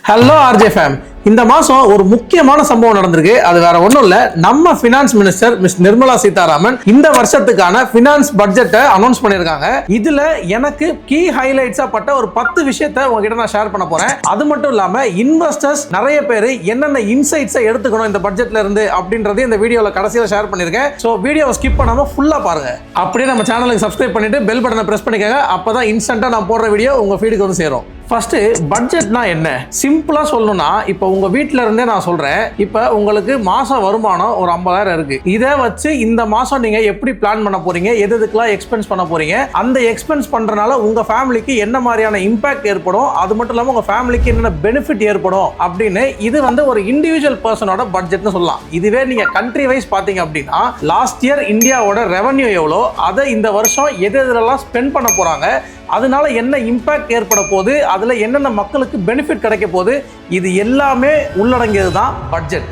Hello RJ fame. இந்த மாசம் ஒரு முக்கியமான சம்பவம் நடந்திருக்கு. அது வேற ஒண்ணும் இல்ல, நம்ம finance minister miss Nirmala Sitharaman இந்த வருஷத்துக்கான ஃபினான்ஸ் பட்ஜெட்டை அனௌன்ஸ் பண்ணிருக்காங்க. இதுல எனக்கு கீ ஹைலைட்ஸா பட்ட ஒரு 10 விஷயத்தை உங்ககிட்ட நான் ஷேர் பண்ண போறேன். அது மட்டும் இல்லாம இன்வெஸ்டர்ஸ் நிறைய பேர் என்னென்ன இன்சைட்ஸை எடுத்துக்கணும் இந்த பட்ஜெட்ல இருந்து அப்படின்றது இந்த வீடியோல கடைசியில ஷேர் பண்ணிருக்கேன். சோ வீடியோவை ஸ்கிப் பண்ணாம ஃபுல்லா பாருங்க. அப்படியே நம்ம சேனலுக்கு சப்ஸ்கிரைப் பண்ணிட்டு பெல் பட்டனை பிரஸ் பண்ணிக்கோங்க. அப்பதான் இன்ஸ்டன்ட்டா நான் போடுற வீடியோ உங்க ஃபீடுக்கு வந்து சேரும். ஃபர்ஸ்ட், பட்ஜெட்னா என்ன? சிம்பிளா சொல்லணும்னா, இப்போ உங்க வீட்ல இருந்தே நான் சொல்றேன், இப்போ உங்களுக்கு மாசம் வருமானம் ஒரு 50,000 இருக்கு. இதை வச்சு இந்த மாசம் நீங்க எப்படி பிளான் பண்ண போறீங்க, எதுக்கெல்லாம் எக்ஸ்பென்ஸ் பண்ண போறீங்க, அந்த எக்ஸ்பென்ஸ் பண்றதுனால உங்க ஃபேமிலிக்கு என்ன மாதிரியான இம்பாக்ட் ஏற்படும், அது மட்டும் இல்லாம உங்க ஃபேமிலிக்கு என்ன பெனிஃபிட் ஏற்படும் அப்படின்னு இது வந்து ஒரு இண்டிவிஜுவல் பர்சனோட பட்ஜெட்னு சொல்லலாம். இதுவே நீங்க கண்ட்ரி வைஸ் பாத்தீங்க அப்படின்னா, லாஸ்ட் இயர் இந்தியாவோட ரெவன்யூ எவ்வளோ, அதை இந்த வருஷம் எதெல்லாம் ஸ்பெண்ட் பண்ண போறாங்க, அதனால என்ன இம்பாக்ட் ஏற்பட போகுது, அதுல என்னென்ன மக்களுக்கு பெனிஃபிட் கிடைக்க போகுது, இது எல்லாமே உள்ளடங்கியது தான் பட்ஜெட்.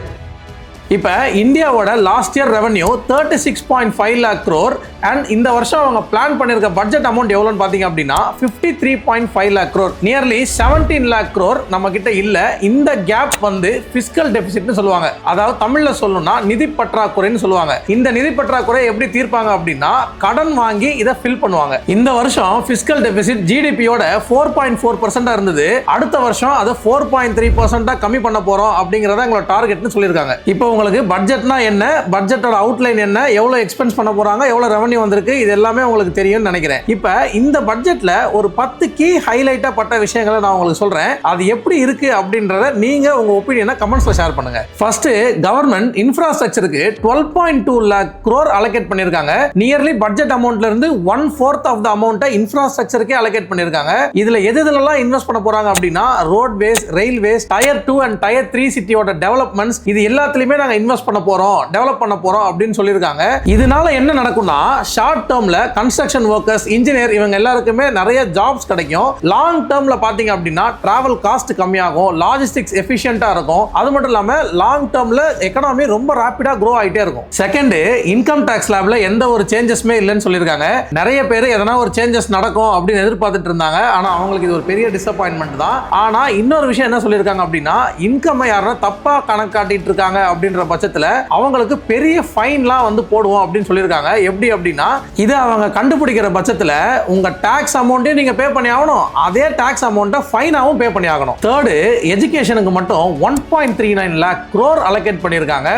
இப்போ இந்தியாவோட last year revenue 36.5 lakh crore and இந்த வருஷம் அவங்க பிளான் பண்ணிருக்க பட்ஜெட் அமௌண்ட் எவ்வளோன்னு பார்த்தீங்க அப்படின்னா 53.5 lakh crore, nearly 17 lakh crore நம்ம கிட்ட இல்ல. இந்த கேப் வந்து ஃபிஸ்கல் டெபிசிட்னு சொல்லுவாங்க. அதாவது தமிழ்ல சொல்லணும்னா நிதி பற்றாக்குறைன்னு சொல்லுவாங்க. இந்த நிதி பற்றாக்குறை எப்படி தீர்ப்பாங்க அப்படின்னா, கடன் வாங்கி இதை ஃபில் பண்ணுவாங்க. இந்த வருஷம் ஃபிஸ்கல் டெபிசிட் ஜிடிபியோட 4.4% இருந்தது. அடுத்த வருஷம் அதை 4.3% கம்மி பண்ண போறோம் அப்படிங்கறத எங்களோட டார்கெட்னு சொல்லியிருக்காங்க. இப்போ உங்களுக்கு பட்ஜெட்னா என்ன, பட்ஜெட்டோட அவுட்லைன் என்ன, எவ்வளவு எக்ஸ்பென்ஸ் பண்ண போறாங்க, எவ்வளவு ரெவன்யூ வந்திருக்கு, இது எல்லாமே உங்களுக்கு தெரியும்னு நினைக்கிறேன். இப்போ இந்த பட்ஜெட்ல ஒரு 10 கீ ஹைலைட்டா பட்ட விஷயங்களை நான் உங்களுக்கு சொல்றேன். அது எப்படி இருக்கு அப்படின்றத நீங்க உங்க ஒப்பீனியனை கமெண்ட்ஸ்ல ஷேர் பண்ணுங்க. ஃபர்ஸ்ட், கவர்மெண்ட் இன்ஃப்ராஸ்ட்ரக்சருக்கு 12.2 lakh crore அலோகேட் பண்ணிருக்காங்க. நியர்லி பட்ஜெட் அமௌண்ட்ல இருந்து 1/4 ஆஃப் த அமௌண்ட்டை இன்ஃப்ராஸ்ட்ரக்சருக்கே அலோகேட் பண்ணிருக்காங்க. இதுல எதெல்லாம் இன்வெஸ்ட் பண்ண போறாங்க அப்படின்னா, roadways, railways, tier 2 and tier 3 சிட்டியோட டெவலப்மெண்ட்ஸ், இது எல்லாத்துலயுமே இன்வெஸ்ட் பண்ண போறோம், டெவலப் பண்ண போறோம் அப்படின்னு சொல்லியிருக்காங்க. இதனால என்ன நடக்கும்னா, ஷார்ட் டேர்ம்ல கன்ஸ்ட்ரக்ஷன் ஒர்க்கர்ஸ், இன்ஜினியர் இவங்க எல்லாருக்குமே நிறைய ஜாப்ஸ் கிடைக்கும். லாங் டேர்ம்ல பாத்தீங்க அப்படின்னா டிராவல் காஸ்ட் கம்மியாகும், லாஜிஸ்டிக்ஸ் எஃபிஷியன்ட்டா இருக்கும். அது மட்டும் இல்லாம லாங் டேர்ம்ல எக்கனாமி ரொம்ப ராபிடா க்ரோ ஆயிட்டே இருக்கும். செகண்ட், இன்கம் டாக்ஸ் ஸ்லாப்ல எந்த ஒரு சேஞ்சஸ்மே இல்லைன்னு சொல்லியிருக்காங்க. நிறைய பேர் எதனா ஒரு சேஞ்சஸ் நடக்கும் அப்படின்னு எதிர்பார்த்துட்டு இருந்தாங்க. ஆனா அவங்களுக்கு இது ஒரு பெரிய டிசப்பாயின்மெண்ட் தான். ஆனா இன்னொரு விஷயம் என்ன சொல்லியிருக்காங்க அப்படின்னா, இன்கம் யாரும் தப்பா கணக்காட்டிட்டு இருக்காங்க அப்படின்ற பட்சத்துல அவங்களுக்கு பெரிய ஃபைன்லாம் வந்து போடுவோம் அப்படின்னு சொல்லியிருக்காங்க. எப்படி அப்படின்னா, இது அவங்க கண்டுபிடிக்கிற பட்சத்துல உங்க டாக்ஸ் அமௌண்ட்டையும் நீங்க பே பண்ணி ஆகணும், அதே டாக்ஸ் அமௌண்ட்டை ஃபைனாவும் பே பண்ணி ஆகணும். தேர்ட், எஜுகேஷனுக்கு மட்டும் 1.39 lakh crore அலோகேட் பண்ணியிருக்காங்க.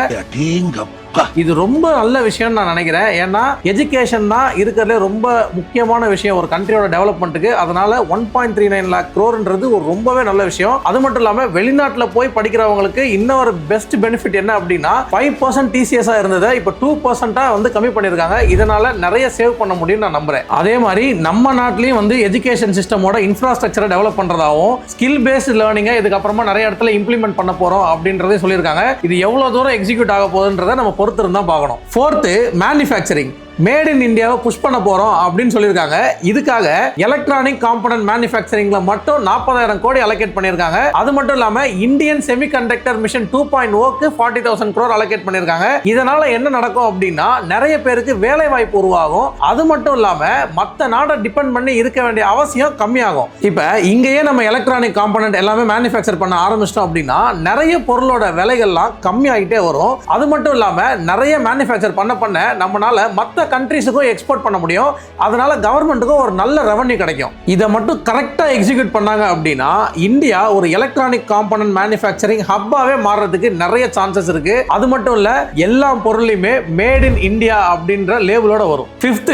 இது ரொம்ப நல்ல விஷயம் நான் நினைக்கிறேன். ஏன்னா எஜுகேஷன் தான் இருக்கிறதுல ரொம்ப முக்கியமான விஷயம் ஒரு கண்ட்ரியோட டெவலப்மெண்ட்டுக்கு. அதனால 1.39 lakh crore ஒரு ரொம்பவே நல்ல விஷயம். அது மட்டும் இல்லாம வெளிநாட்டுல போய் படிக்கிறவங்களுக்கு இன்னொரு பெஸ்ட் பெனிஃபிட் என்ன அப்படின்னா, 5% டிசிஎஸ் இருந்தது இப்போ 2% வந்து கம்மி பண்ணிருக்காங்க. இதனால நிறைய சேவ் பண்ண முடியும் நான் நம்புறேன். அதே மாதிரி நம்ம நாட்டிலையும் வந்து எஜுகேஷன் சிஸ்டமோட இன்ஃப்ராஸ்ட்ரக்சரை டெவலப் பண்றதாகவும், ஸ்கில் பேஸ்ட் லேர்னிங்கை இதுக்கப்புறமா நிறைய இடத்துல இம்ப்ளிமெண்ட் பண்ண போறோம் அப்படின்றதே சொல்லியிருக்காங்க. இது எவ்வளவு தூரம் எக்ஸிக்யூட் ஆக போகுதுன்றதை நம்ம பொறுத்து இருந்தா பார்க்கணும். ஃபோர்த், மேனுஃபேக்சரிங், மேட் இன் இந்தியாவை புஷ் பண்ண போறோம் அப்படின்னு சொல்லியிருக்காங்க. இதுக்காக எலக்ட்ரானிக் காம்பனன்ட் மேனுஃபேக்சரிங்ல மட்டும் 40,000 கோடி அலோகேட் பண்ணிருக்காங்க. அது மட்டும் இல்லாம இந்தியன் செமிகண்டக்டர் மிஷன் 2.0க்கு 40,000 crore அலோகேட் பண்ணிருக்காங்க. இதனால என்ன நடக்கும் அப்படின்னா, நிறைய பேருக்கு வேலை வாய்ப்பு உருவாகும். அது மட்டும் இல்லாம மற்ற நாட்டை டிபெண்ட் பண்ணி இருக்க வேண்டிய அவசியம் கம்மியாகும். இப்ப இங்கேயே நம்ம எலக்ட்ரானிக் காம்பனன்ட் எல்லாமே மேனுஃபேக்சர் பண்ண ஆரம்பிச்சிட்டோம் அப்படின்னா, நிறைய பொருளோட விலைகள்லாம் கம்மியாகிட்டே வரும். அது மட்டும் இல்லாம நிறைய மேனுஃபேக்சர் பண்ண நம்மளால மற்ற கண்ட்ரீஸுக்கும் எக்ஸ்போர்ட் பண்ண முடியும். அதனால கவர்மெண்ட்டுக்கும் ஒரு நல்ல ரெவன்யூ கிடைக்கும். இதை மட்டும் கரெக்டா எக்ஸிக்யூட் பண்ணாங்க அப்படின்னா, இந்தியா ஒரு எலக்ட்ரானிக் காம்பனன்ட் மேனுஃபேக்சரிங் ஹப்பாவே மாறதுக்கு நிறைய சான்சஸ் இருக்கு. அது மட்டும் இல்ல, எல்லா பொருளையுமே மேட் இன் இந்தியா அப்படின்ற லேபிளோட வரும். ஃபிஃப்த்,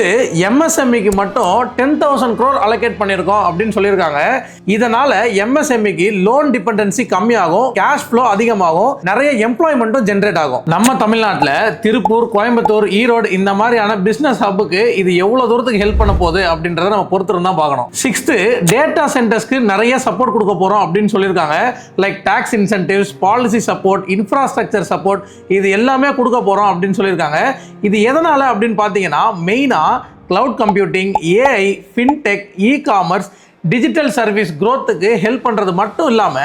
எம்எஸ்எம்இக்கு மட்டும் 10,000 crore அலோகேட் பண்ணிருக்கோம் அப்படின்னு சொல்லியிருக்காங்க. இதனால எம்எஸ்எம்இக்கு லோன் டிபெண்டன்சி கம்மியாகும், கேஷ் ஃப்ளோ அதிகமாகும், நிறைய எம்ப்ளாய்மெண்ட்டும் ஜெனரேட் ஆகும். நம்ம தமிழ்நாட்டில் திருப்பூர், கோயம்புத்தூர், ஈரோடு இந்த மாதிரியான பிசினஸ் ஹப்புக்கு இது எவ்வளவு தூரத்துக்கு ஹெல்ப் பண்ண போகுது அப்படின்றத நம்ம பொறுத்திருந்தா பார்க்கணும். சிக்ஸ்த், டேட்டா சென்டர்ஸ்க்கு நிறைய சப்போர்ட் கொடுக்க போறோம் அப்படின்னு சொல்லியிருக்காங்க. Like tax incentives, policy support, infrastructure support, இது எல்லாமே கொடுக்க போறோம் அப்படின்னு சொல்லியிருக்காங்க. இது எதனால அப்படின்னு பார்த்தீங்கன்னா, மெயினா cloud computing, AI, fintech, e commerce, digital service growthக்கு ஹெல்ப் பண்றது மட்டும் இல்லாம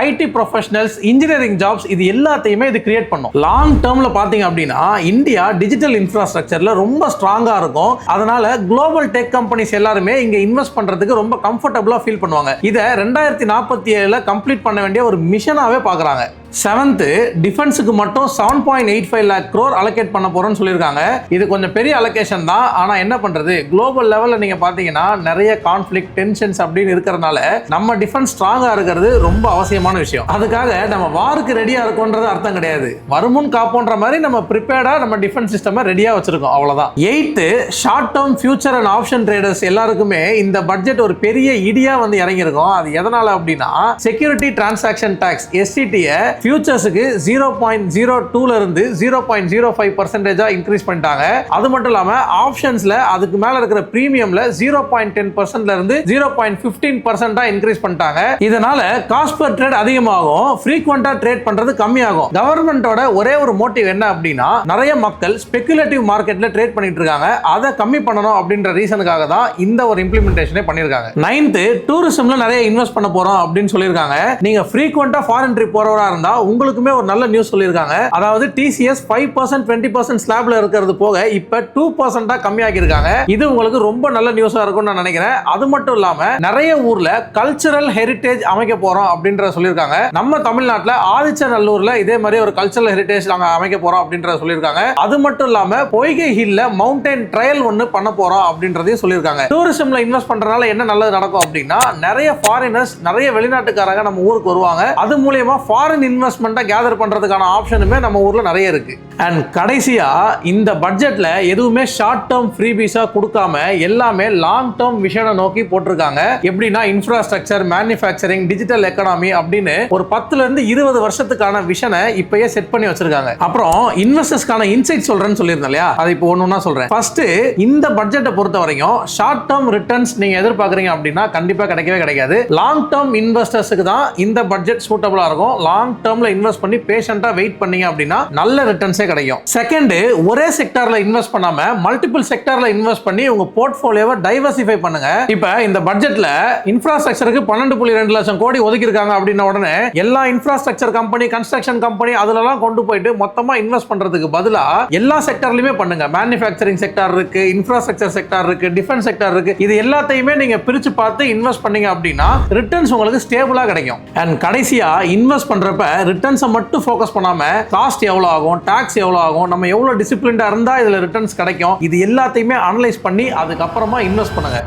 ஐடி ப்ரொஃபஷனல்ஸ், இன்ஜினியரிங் ஜாப்ஸ், இது எல்லாத்தையுமே இது கிரியேட் பண்ணும். லாங் டேர்ம்ல பாத்தீங்க அப்படின்னா இந்தியா டிஜிட்டல் இன்ஃப்ராஸ்ட்ரக்சர்ல ரொம்ப ஸ்ட்ராங்கா இருக்கும். அதனால குளோபல் டெக் கம்பெனிஸ் எல்லாருமே இங்க இன்வெஸ்ட் பண்றதுக்கு ரொம்ப கம்ஃபர்டபுளா ஃபீல் பண்ணுவாங்க. இதை 2047 கம்ப்ளீட் பண்ண வேண்டிய ஒரு மிஷனாவே பாக்குறாங்க. 7th டிஃபென்ஸுக்கு மட்டும் 7.85 lakh crore அலோகேட் பண்ண போறோம்னு சொல்லியிருக்காங்க. இது கொஞ்சம் பெரிய அலோகேஷன் தான். ஆனா என்ன பண்றது, குளோபல் லெவல்ல நீங்க பாத்தீங்கன்னா நிறைய கான்ஃபிளிக்ட், டென்ஷன்ஸ் அப்படின்னு இருக்கிறதுனால நம்ம டிஃபென்ஸ் ஸ்ட்ராங்கா இருக்கிறது ரொம்ப அவசியமான விஷயம். அதுக்காக நம்ம வாருக்கு ரெடியா இருக்கோன்றது அர்த்தம் கிடையாது. வருமுன் காப்போன்ற மாதிரி நம்ம ப்ரிப்பேர்டா நம்ம டிஃபென்ஸ் சிஸ்டம் ரெடியா வச்சிருக்கோம், அவ்வளவுதான். 8th short term future and option traders எல்லாருக்குமே இந்த பட்ஜெட் ஒரு பெரிய இடியா வந்து இறங்கியிருக்கும். அது எதனால அப்படின்னா செக்யூரிட்டி டிரான்சாக்ஷன் டாக்ஸ் STT ஃபியூச்சர்ஸ்க்கு 0.02ல இருந்து 0.05% இன்க்ரீஸ் பண்ணிட்டாங்க. அது மட்டும் இல்லாம ஆப்ஷன்ஸ்ல அதுக்கு மேல இருக்கிற பிரீமியம்ல 0.10%ல இருந்து 0.15% இன்க்ரீஸ் பண்ணிட்டாங்க. இதனால காஸ்ட் பர் ட்ரேட் அதிகமாகும், ஃப்ரீக்வெண்டா ட்ரேட் பண்றது கம்மியாகும். கவர்மெண்டோட ஒரே ஒரு மோட்டிவ் என்ன அப்படின்னா நிறைய மக்கள் ஸ்பெகுலேட்டிவ் மார்க்கெட்ல ட்ரேட் பண்ணிட்டு இருக்காங்க, அதை கம்மி பண்ணணும் அப்படின்ற ரீசனுக்காக தான் இந்த ஒரு இம்ப்ளிமெண்டேஷனே பண்ணிருக்காங்க. 9th டூரிசம்ல நிறைய இன்வெஸ்ட் பண்ண போறோம் அப்படின்னு சொல்லியிருக்காங்க. நீங்க ஃப்ரீக்வெண்டா ஃபாரின் ட்ரிப் போறவரா இருந்தா உங்களுக்குமே ஒரு நல்ல நியூஸ் சொல்லியிருக்காங்க. அதாவது TCS 5%, 20% ஸ்லாப்ல இருக்கிறது போக இப்ப 2% கம்மியாக்கி இருக்காங்க. இது உங்களுக்கு ரொம்ப நல்ல நியூஸா இருக்கும்னு நான் நினைக்கிறேன். அது மட்டும் இல்லாம நிறைய ஊர்ல கல்ச்சரல் ஹெரிடேஜ் அமைக்க போறோம் அப்படின்ற சொல்லியிருக்காங்க. நம்ம தமிழ்நாட்டுல ஆதிச்சநல்லூர்ல இதே மாதிரி ஒரு கல்ச்சரல் ஹெரிடேஜ் நாங்க அமைக்க போறோம் அப்படின்ற சொல்லியிருக்காங்க. அது மட்டும் இல்லாம பொய்கை ஹில்ல மவுண்டன் ட்ரையல் ஒன்னு பண்ண போறோம் அப்படின்றதையும் சொல்லியிருக்காங்க. டூரிசம்ல இன்வெஸ்ட் பண்றதுனால என்ன நல்லது நடக்கும் அப்படின்னா நிறைய ஃபாரினர்ஸ், நிறைய வெளிநாட்டுக்காரங்க நம்ம ஊருக்கு வருவாங்க. அது மூலமா ஃபாரின் இன்வெஸ்ட்மெண்ட்டை கேதர் பண்றதுக்கான ஆப்ஷனுமே நம்ம ஊர்ல நிறைய இருக்கு. அண்ட் கடைசியா இந்த பட்ஜெட்ல எதுவுமே ஷார்ட் டேர்ம் ஃப்ரீபீஸா கொடுக்காம எல்லாமே லாங் டேர்ம் விஷனை நோக்கி போட்டிருக்காங்க. எப்படின்னா இன்ஃப்ராஸ்ட்ரக்சர், மேனுஃபேக்சரிங், டிஜிட்டல் எக்கனாமி அப்படின்னு ஒரு 10ல இருந்து 20 வருஷத்துக்கான விஷனை இப்பயே செட் பண்ணி வச்சிருக்காங்க. அப்புறம் இன்வெஸ்டர்ஸ்க்கான இன்சைட் சொல்றேன்னு சொல்லியிருந்தேன் இல்லையா, அதை இப்போ ஒன்னொன்னா சொல்றேன். ஃபர்ஸ்ட் இந்த பட்ஜெட்டை பொறுத்த வரைக்கும் ஷார்ட் டேர்ம் ரிட்டர்ன்ஸ் நீங்க எதிர்பார்க்கறீங்க அப்படின்னா கண்டிப்பா கிடைக்கவே கிடைக்காது. லாங் டேர்ம் இன்வெஸ்டர்ஸ்க்கு தான் இந்த பட்ஜெட் சூட்டபிளா இருக்கும். லாங் டேர்ம்ல இன்வெஸ்ட் பண்ணி பேஷண்டா வெயிட் பண்ணீங்க அப்படின்னா நல்ல ரிட்டர்ன்ஸே கிடைக்கும். செகண்ட், ஒரே செக்டார்ல இன்வெஸ்ட் பண்ணாம மல்டிபிள் செக்டார்ல இன்வெஸ்ட் பண்ணி உங்க போர்ட்ஃபோலியோவை டைவர்சிஃபை பண்ணுங்க. இப்போ இந்த பட்ஜெட்ல இன்ஃப்ராஸ்ட்ரக்சருக்கு 12.2 லட்சம் கோடி ஒதுக்கி இருக்காங்க அப்படின்ன உடனே எல்லா இன்ஃப்ராஸ்ட்ரக்சர் கம்பெனி, கன்ஸ்ட்ரக்ஷன் கம்பெனி அதுலலாம் கொண்டு போயிட்டு மொத்தமா இன்வெஸ்ட் பண்றதுக்கு பதிலா எல்லா செக்டார்லயுமே பண்ணுங்க. மேனுஃபேக்சரிங் செக்டார் இருக்கு, இன்ஃப்ராஸ்ட்ரக்சர் செக்டார் இருக்கு, டிஃபென்ஸ் செக்டார் இருக்கு. இது எல்லாத்தையுமே நீங்க பிரிச்சு பார்த்து இன்வெஸ்ட் பண்ணீங்க அப்படின்னா ரிட்டர்ன்ஸ் உங்களுக்கு ஸ்டேபிளா கிடைக்கும். அண்ட் கடைசியா இன்வெஸ்ட் பண்றப்ப ரிட்டர்ன்ஸை மட்டும் ஃபோக்கஸ் பண்ணாம காஸ்ட் எவ்வளவு ஆகும், டாக்ஸ் எவ்வளவு ஆகும், நம்ம எவ்வளவு டிசிப்ளின்டா இருந்தா இதுல ரிட்டர்ன்ஸ் கிடைக்கும், இது எல்லாத்தையுமே அனலைஸ் பண்ணி அதுக்கப்புறமா இன்வெஸ்ட் பண்ணுங்க.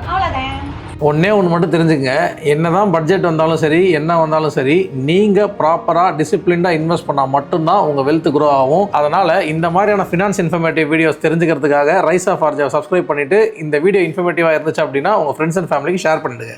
ஒன்னே ஒன்று மட்டும் தெரிஞ்சுங்க, என்னதான் பட்ஜெட் வந்தாலும் சரி, என்ன வந்தாலும் சரி, நீங்க ப்ராப்பரா டிசிப்ளின்டா இன்வெஸ்ட் பண்ணா மட்டும்தான் உங்க வெல்த் க்ரோ ஆகும். அதனால இந்த மாதிரியான ஃபினான்ஸ் இன்ஃபர்மேட்டிவ் வீடியோஸ் தெரிஞ்சுக்கிறதுக்காக ரைஸ் ஆஃப் ஆர்ஜாவை சப்ஸ்கிரைப் பண்ணிட்டு இந்த வீடியோ இன்ஃபர்மேட்டிவா இருந்துச்சு அப்படின்னா உங்க ஃப்ரெண்ட்ஸ் அண்ட் ஃபேமிலிக்கு ஷேர் பண்ணிடுங்க.